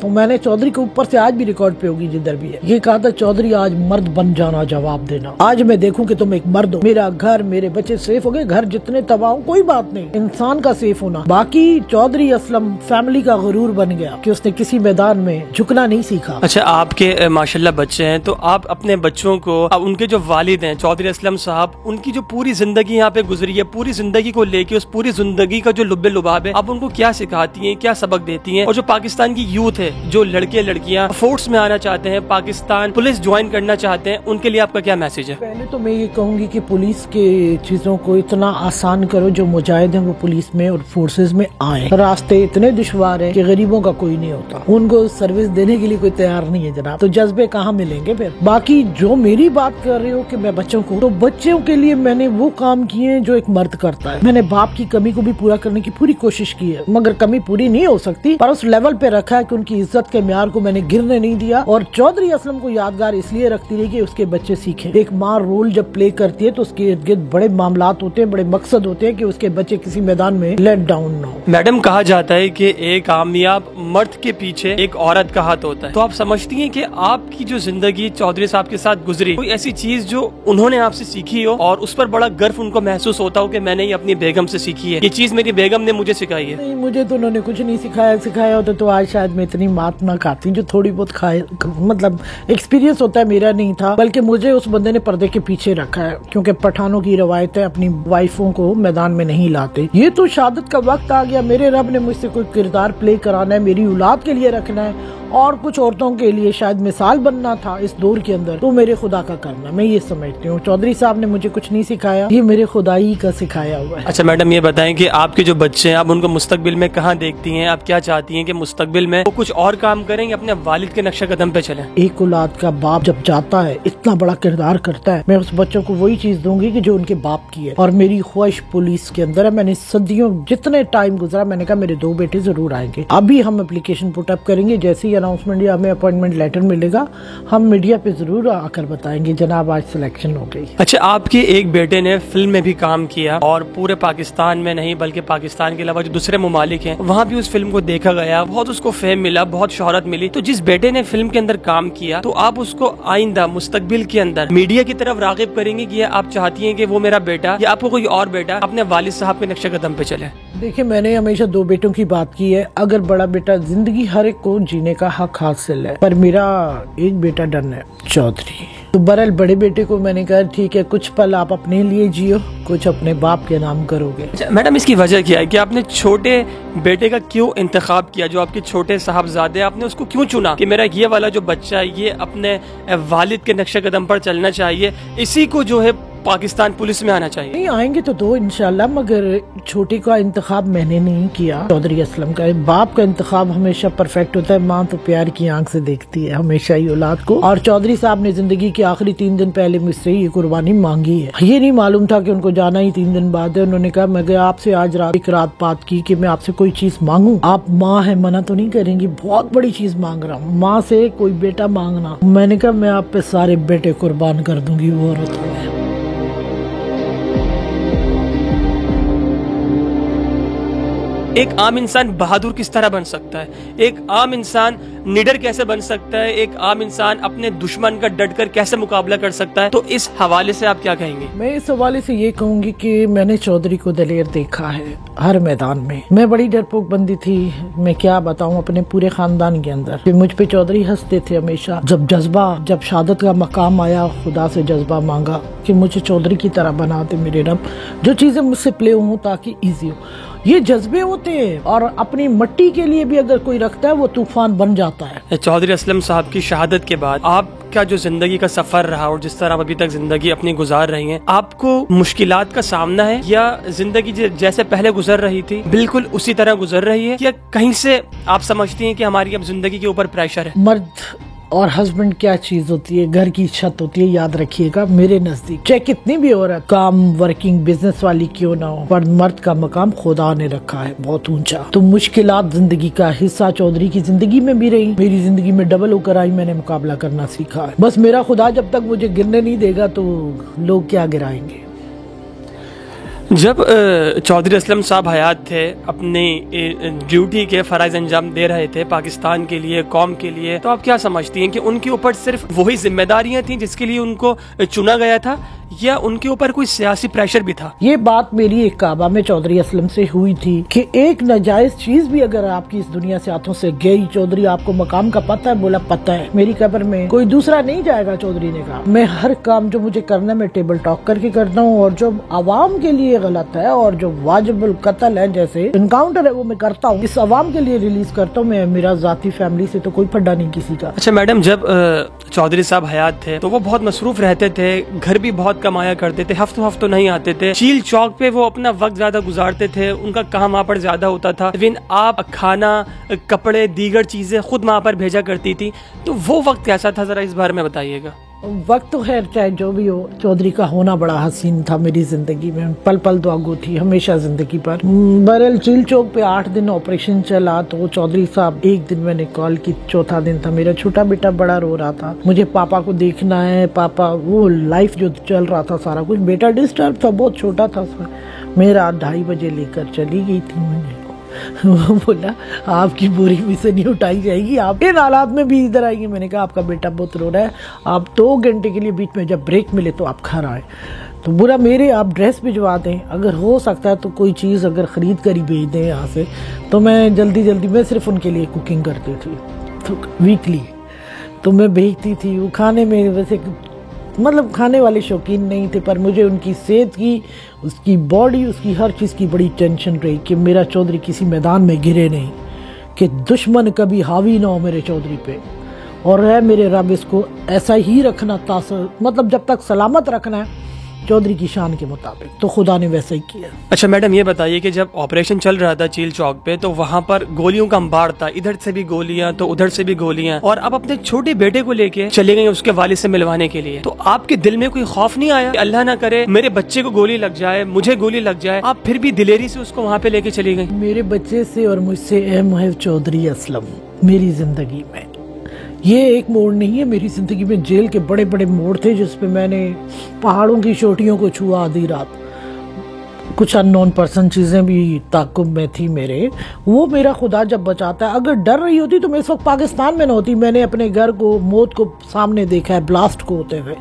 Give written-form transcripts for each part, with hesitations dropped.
تو میں نے چودھری کے اوپر سے آج بھی ریکارڈ پہ ہوگی جدھر بھی ہے یہ کہا تھا چودھری آج مرد بن جانا جواب دینا. آج میں دیکھوں کہ تم ایک مرد ہو. میرا گھر میرے بچے سیف ہو گئے. گھر جتنے تباہ ہو کوئی بات نہیں, انسان کا سیف ہونا. باقی چودھری اسلم فیملی کا غرور بن گیا کہ اس نے کسی میدان میں جھکنا نہیں سیکھا. اچھا آپ کے ماشاءاللہ بچے ہیں, تو آپ اپنے بچوں کو, ان کے جو والد ہیں چودھری اسلم صاحب, ان کی جو پوری زندگی یہاں پہ گزری ہے, پوری زندگی کو لے کے اس پوری زندگی کا جو لب لباب ہے, آپ ان کو کیا سکھاتی ہیں, کیا سبق دیتی ہیں؟ اور جو پاکستان کی یوتھ ہے, جو لڑکے لڑکیاں فورس میں آنا چاہتے ہیں, پاکستان پولیس جوائن کرنا چاہتے ہیں, ان کے لیے آپ کا کیا میسج ہے؟ پہلے تو میں یہ کہوں گی کہ پولیس کے چیزوں کو اتنا آسان کرو, جو مجاہد ہیں وہ پولیس میں اور فورسز میں آئیں. راستے اتنے دشوار ہیں کہ غریبوں کا کوئی نہیں ہوتا, ان کو سروس دینے کے لیے کوئی تیار نہیں ہے جناب. تو جذبے کہاں ملیں گے پھر؟ باقی جو میری بات کر رہے ہو کہ میں بچوں کو, تو بچوں کے لیے میں نے وہ کام کیے ہیں جو ایک مرد کرتا ہے. میں نے باپ کی کمی کو بھی پورا کرنے کی پوری کوشش کی ہے, مگر کمی پوری نہیں ہو سکتی, پر اس لیول پہ رکھا ہے کہ ان کی عزت کے معیار کو میں نے گرنے نہیں دیا. اور چودھری اسلم کو یادگار اس لیے رکھتی رہی کہ اس کے بچے سیکھیں. ایک ماں رول جب پلے کرتی ہے تو اس کے ارد گرد بڑے معاملات ہوتے ہیں, بڑے مقصد ہوتے ہیں کہ اس کے بچے کسی میدان میں لیٹ ڈاؤن نہ ہو. میڈم کہا جاتا ہے کہ ایک کامیاب مرد کے پیچھے ایک عورت کا ہاتھ ہوتا ہے, تو آپ سمجھتی ہیں کہ آپ کی جو زندگی چودھری صاحب کے ساتھ گزری, کوئی ایسی چیز جو انہوں نے آپ سے سیکھی ہو اور اس پر بڑا گرو ان کو محسوس ہوتا ہو کہ میں نے یہ اپنی بیگم سے سیکھی ہے, یہ چیز میری بیگم نے مجھے سکھائی ہے؟ نہیں, مجھے تو انہوں نے کچھ نہیں سکھایا ہوتا تو آج شاید میں اتنی مات نہ کھاتی. جو تھوڑی بہت مطلب ایکسپیرینس ہوتا ہے میرا نہیں تھا, بلکہ مجھے اس بندے نے پردے کے پیچھے رکھا ہے, کیونکہ پٹھانوں کی روایت ہے اپنی وائفوں کو میدان میں نہیں لاتے. یہ تو شہادت کا وقت آ گیا, میرے رب نے مجھ سے کوئی کردار پلے کرانا ہے, میری اولاد کے لیے رکھنا ہے, اور کچھ عورتوں کے لیے شاید مثال بننا تھا اس دور کے اندر, تو میرے خدا کا کرنا. میں یہ سمجھتی ہوں چودھری صاحب نے مجھے کچھ نہیں سکھایا, یہ میرے خدائی کا سکھایا ہوا ہے. اچھا میڈم یہ بتائیں کہ آپ کے جو بچے ہیں, آپ ان کو مستقبل میں کہاں دیکھتی ہیں؟ آپ کیا چاہتی ہیں کہ مستقبل میں وہ کچھ اور کام کریں یا اپنے والد کے نقشہ قدم پہ چلیں؟ ایک اولاد کا باپ جب جاتا ہے اتنا بڑا کردار کرتا ہے, میں اس بچوں کو وہی چیز دوں گی کہ جو ان کے باپ کی ہے. اور میری خواہش پولیس کے اندر ہے, میں نے صدیوں جتنے ٹائم گزرا میں نے کہا میرے 2 بیٹے ضرور آئیں گے. ابھی ہم اپلیکیشن پٹ اپ کریں گے, جیسے ہی اناؤنسمنٹ یا ہمیں اپوائنٹمنٹ لیٹر ملے گا ہم میڈیا پہ ضرور آ کر بتائیں گے جناب آج سلیکشن ہو گئی. اچھا آپ کے ایک بیٹے نے فلم میں بھی کام کیا, اور پورے پاکستان میں نہیں بلکہ پاکستان کے علاوہ جو دوسرے ممالک ہیں وہاں بھی اس فلم کو دیکھا گیا, بہت اس کو فیم ملا, بہت شہرت ملی. تو جس بیٹے نے فلم کے اندر کام کیا, تو آپ اس کو آئندہ مستقبل کے اندر میڈیا کی طرف راغب کریں گے کہ آپ چاہتی ہیں کہ وہ میرا بیٹا یا آپ کو کوئی اور بیٹا اپنے والد صاحب کے نقشہ قدم پہ چلے؟ دیکھیں میں نے ہمیشہ 2 بیٹوں کی بات کی ہے. اگر بڑا بیٹا, زندگی ہر ایک کو جینے کا حق حاصل ہے, پر میرا ایک بیٹا ڈن ہے چودھری. تو برحال بڑے بیٹے کو میں نے کہا ٹھیک ہے کچھ پل آپ اپنے لیے جیو, کچھ اپنے باپ کے نام کرو گے. میڈم اس کی وجہ کیا ہے کہ آپ نے چھوٹے بیٹے کا کیوں انتخاب کیا, جو آپ کے چھوٹے صاحبزادے, آپ نے اس کو کیوں چنا کہ میرا یہ والا جو بچہ ہے یہ اپنے والد کے نقشہ قدم پر چلنا چاہیے, اسی کو جو ہے پاکستان پولیس میں آنا چاہیے؟ نہیں آئیں گے تو 2 انشاءاللہ, مگر چھوٹے کا انتخاب میں نے نہیں کیا, چودھری اسلم کا. باپ کا انتخاب ہمیشہ پرفیکٹ ہوتا ہے, ماں تو پیار کی آنکھ سے دیکھتی ہے ہمیشہ ہی اولاد کو. اور چودھری صاحب نے زندگی کے آخری 3 دن پہلے مجھ سے یہ قربانی مانگی ہے. یہ نہیں معلوم تھا کہ ان کو جانا ہی 3 دن بعد ہے. انہوں نے کہا میں آپ سے آج ایک رات بات کی کہ میں آپ سے کوئی چیز مانگوں, آپ ماں ہے منع تو نہیں کریں گی, بہت بڑی چیز مانگ رہا ہوں, ماں سے کوئی بیٹا مانگنا. میں نے کہا میں آپ پہ سارے بیٹے قربان کر دوں گی. وہ عورت ہے. ایک عام انسان بہادر کس طرح بن سکتا ہے؟ ایک عام انسان نڈر کیسے بن سکتا ہے؟ ایک عام انسان اپنے دشمن کا ڈٹ کر کیسے مقابلہ کر سکتا ہے؟ تو اس حوالے سے آپ کیا کہیں گے؟ میں اس حوالے سے یہ کہوں گی کہ میں نے چودھری کو دلیر دیکھا ہے ہر میدان میں. میں بڑی ڈرپوک بندی تھی, میں کیا بتاؤں اپنے پورے خاندان کے اندر. مجھ پہ چودھری ہنستے تھے ہمیشہ. جب شہادت کا مقام آیا, خدا سے جذبہ مانگا کہ مجھے چودھری کی طرح بنا دے میرے رب, جو چیزیں مجھ سے پلے ہوں تاکہ ایزی ہو. یہ جذبے ہوتے ہیں, اور اپنی مٹی کے لیے بھی اگر کوئی رکھتا ہے وہ طوفان بن جاتا ہے. چودھری اسلم صاحب کی شہادت کے بعد آپ کا جو زندگی کا سفر رہا اور جس طرح آپ ابھی تک زندگی اپنی گزار رہی ہیں, آپ کو مشکلات کا سامنا ہے یا زندگی جیسے پہلے گزر رہی تھی بالکل اسی طرح گزر رہی ہے, یا کہیں سے آپ سمجھتی ہیں کہ ہماری اب زندگی کے اوپر پریشر ہے؟ مرد اور ہسبینڈ کیا چیز ہوتی ہے, گھر کی چھت ہوتی ہے. یاد رکھیے گا میرے نزدیک چاہے کتنی بھی عورت کام ورکنگ بزنس والی کیوں نہ ہو, پر مرد کا مقام خدا نے رکھا ہے بہت اونچا. تو مشکلات زندگی کا حصہ چودھری کی زندگی میں بھی رہی, میری زندگی میں ڈبل ہو کر آئی. میں نے مقابلہ کرنا سیکھا ہے. بس میرا خدا جب تک مجھے گرنے نہیں دے گا تو لوگ کیا گرائیں گے. جب چودھری اسلم صاحب حیات تھے، اپنی ڈیوٹی کے فرائض انجام دے رہے تھے پاکستان کے لیے، قوم کے لیے، تو آپ کیا سمجھتی ہیں کہ ان کے اوپر صرف وہی ذمہ داریاں تھیں جس کے لیے ان کو چنا گیا تھا، یا ان کے اوپر کوئی سیاسی پریشر بھی تھا؟ یہ بات میری ایک کعبہ میں چودھری اسلم سے ہوئی تھی کہ ایک ناجائز چیز بھی اگر آپ کی اس دنیا سے ہاتھوں سے گئی، چودھری آپ کو مقام کا پتہ ہے؟ بولا پتہ ہے، میری قبر میں کوئی دوسرا نہیں جائے گا۔ چودھری نے کہا میں ہر کام جو مجھے کرنا ہے میں ٹیبل ٹاک کر کے کرتا ہوں، اور جو عوام کے لیے غلط ہے اور جو واجب القتل ہے جیسے انکاؤنٹر ہے وہ میں کرتا ہوں، اس عوام کے لیے ریلیز کرتا ہوں۔ میں میرا ذاتی فیملی سے تو کوئی پھڈا نہیں کسی کا۔ اچھا میڈم، جب چودھری صاحب حیات تھے تو وہ بہت مصروف رہتے تھے، گھر بھی بہت کمایا کرتے تھے، ہفتوں نہیں آتے تھے، چیل چوک پہ وہ اپنا وقت زیادہ گزارتے تھے، ان کا کام وہاں پر زیادہ ہوتا تھا، لیکن آپ کھانا، کپڑے، دیگر چیزیں خود وہاں پر بھیجا کرتی تھی، تو وہ وقت کیسا تھا؟ ذرا اس بارے میں بتائیے گا۔ وقت تو خیر چاہے جو بھی ہو، چودھری کا ہونا بڑا حسین تھا میری زندگی میں، پل پل دعاگو تھی ہمیشہ زندگی پر۔ بہرحال چیل چوک پہ 8 دن آپریشن چلا تو چودھری صاحب ایک دن میں نے کال کی، چوتھا دن تھا، میرا چھوٹا بیٹا بڑا رو رہا تھا، مجھے پاپا کو دیکھنا ہے، پاپا، وہ لائف جو چل رہا تھا سارا کچھ، بیٹا ڈسٹرب تھا، بہت چھوٹا تھا، میں رات 2:30 بجے لے کر چلی گئی تھی۔ وہ بولا آپ کی بوری بھی سے نہیں اٹھائی جائے گی، آپ ان حالات میں بھی ادھر آئیے۔ میں نے کہا آپ کا بیٹا بہت رو رہا ہے، آپ 2 گھنٹے کے لیے بیچ میں جب بریک ملے تو آپ گھر آئے۔ تو بولا میرے آپ ڈریس بھجوا دیں، اگر ہو سکتا ہے تو کوئی چیز اگر خرید کر ہی بھیج دیں یہاں سے، تو میں جلدی میں صرف ان کے لیے کوکنگ کرتی تھی تو ویکلی، تو میں بھیجتی تھی۔ وہ کھانے میں ویسے مطلب کھانے والے شوقین نہیں تھے، پر مجھے ان کی صحت کی، اس کی باڈی، اس کی ہر چیز کی بڑی ٹینشن رہی کہ میرا چودھری کسی میدان میں گرے نہیں، کہ دشمن کبھی حاوی نہ ہو میرے چودھری پہ، اور ہے میرے رب اس کو ایسا ہی رکھنا، مطلب جب تک سلامت رکھنا ہے چودھری کی شان کے مطابق، تو خدا نے ویسا ہی کیا۔ اچھا میڈم، یہ بتائیے کہ جب آپریشن چل رہا تھا چیل چوک پہ تو وہاں پر گولیوں کا انبار تھا، ادھر سے بھی گولیاں تو ادھر سے بھی گولیاں، اور اب اپنے چھوٹے بیٹے کو لے کے چلے گئے اس کے والد سے ملوانے کے لیے، تو آپ کے دل میں کوئی خوف نہیں آیا کہ اللہ نہ کرے میرے بچے کو گولی لگ جائے، مجھے گولی لگ جائے؟ آپ پھر بھی دلیری سے اس کو وہاں پہ لے کے چلی گئی۔ میرے بچے سے اور مجھ سے اہم ہے چودھری اسلم میری زندگی میں۔ یہ ایک موڑ نہیں ہے میری زندگی میں، جیل کے بڑے بڑے موڑ تھے جس پہ میں نے پہاڑوں کی چوٹیوں کو چھوا، آدھی رات کچھ ان نون پرسن چیزیں بھی تعاقب میں تھی میرے، وہ میرا خدا جب بچاتا ہے۔ اگر ڈر رہی ہوتی تو میں اس وقت پاکستان میں نہ ہوتی، میں نے اپنے گھر کو، موت کو سامنے دیکھا ہے، بلاسٹ کو ہوتے ہوئے۔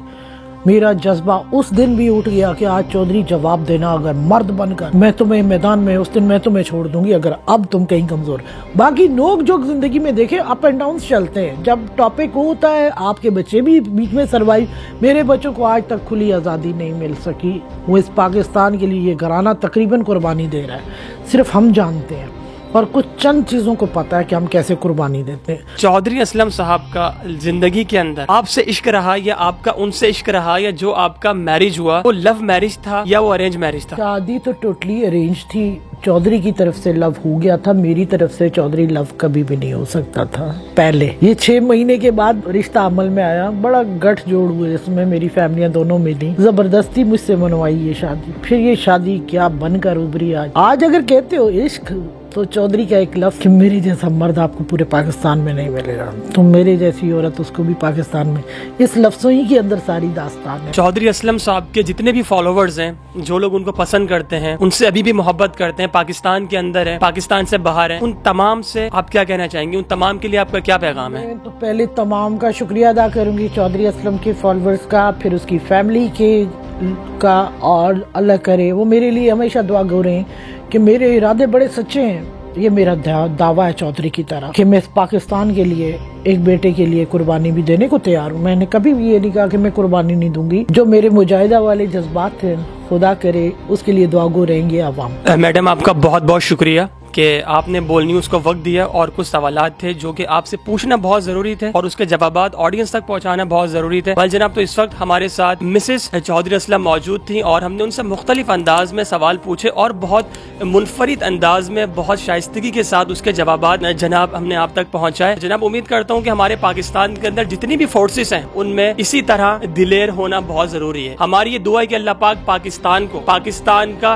میرا جذبہ اس دن بھی اٹھ گیا کہ آج چودھری جواب دینا، اگر مرد بن کر میں تمہیں میدان میں، اس دن میں تمہیں چھوڑ دوں گی اگر اب تم کہیں کمزور۔ باقی نوک جوک زندگی میں دیکھیں، اپ اینڈ ڈاؤنز چلتے ہیں، جب ٹاپک ہوتا ہے آپ کے بچے بھی بیچ میں سروائیو۔ میرے بچوں کو آج تک کھلی آزادی نہیں مل سکی، وہ اس پاکستان کے لیے یہ گھرانہ تقریباً قربانی دے رہا ہے، صرف ہم جانتے ہیں، اور کچھ چند چیزوں کو پتا ہے کہ ہم کیسے قربانی دیتے ہیں۔ چودھری اسلم صاحب کا زندگی کے اندر آپ سے عشق رہا، یا آپ کا ان سے عشق رہا، یا جو آپ کا میرج ہوا وہ لو میرج تھا یا وہ ارینج میرج تھا؟ شادی تو ٹوٹلی ارینج تھی، چودھری کی طرف سے لو ہو گیا تھا، میری طرف سے چودھری لو کبھی بھی نہیں ہو سکتا تھا پہلے۔ یہ 6 مہینے کے بعد رشتہ عمل میں آیا، بڑا گٹھ جوڑ ہوئے، اس میں میری فیملیاں دونوں ملی، زبردستی مجھ سے منوائی یہ شادی، پھر یہ شادی کیا بن کر ابری۔ آج اگر کہتے ہو عشق تو چودھری کا ایک لفظ کہ میری جیسا مرد آپ کو پورے پاکستان میں نہیں ملے گا، تو میرے جیسی عورت اس کو بھی پاکستان میں، اس لفظوں ہی کے اندر ساری داستان ہے۔ چودھری اسلم صاحب کے جتنے بھی فالوورز ہیں، جو لوگ ان کو پسند کرتے ہیں، ان سے ابھی بھی محبت کرتے ہیں، پاکستان کے اندر ہے، پاکستان سے باہر ہے، ان تمام سے آپ کیا کہنا چاہیں گے؟ ان تمام کے لیے آپ کا کیا پیغام ہے؟ میں تو پہلے تمام کا شکریہ ادا کروں گی، چودھری اسلم کے فالوورز کا، پھر اس کی فیملی کے کا، اور اللہ کرے وہ میرے لیے ہمیشہ دعا گو رہے ہیں کہ میرے ارادے بڑے سچے ہیں۔ یہ میرا دعویٰ ہے چودھری کی طرح کہ میں پاکستان کے لیے، ایک بیٹے کے لیے قربانی بھی دینے کو تیار ہوں۔ میں نے کبھی بھی یہ نہیں کہا کہ میں قربانی نہیں دوں گی۔ جو میرے مجاہدہ والے جذبات تھے، خدا کرے اس کے لیے دعا گو رہیں گے عوام۔ میڈم آپ کا بہت بہت شکریہ کہ آپ نے بول نیوز کو وقت دیا، اور کچھ سوالات تھے جو کہ آپ سے پوچھنا بہت ضروری تھے اور اس کے جوابات آڈینس تک پہنچانا بہت ضروری تھے۔ بھائی جناب، تو اس وقت ہمارے ساتھ مسز چودھری اسلم موجود تھیں اور ہم نے ان سے مختلف انداز میں سوال پوچھے اور بہت منفرد انداز میں، بہت شائستگی کے ساتھ اس کے جوابات جناب ہم نے آپ تک پہنچائے۔ جناب امید کرتا ہوں کہ ہمارے پاکستان کے اندر جتنی بھی فورسز ہیں ان میں اسی طرح دلیر ہونا بہت ضروری ہے۔ ہماری یہ دعا ہے کہ اللہ پاک پاکستان کو، پاکستان کا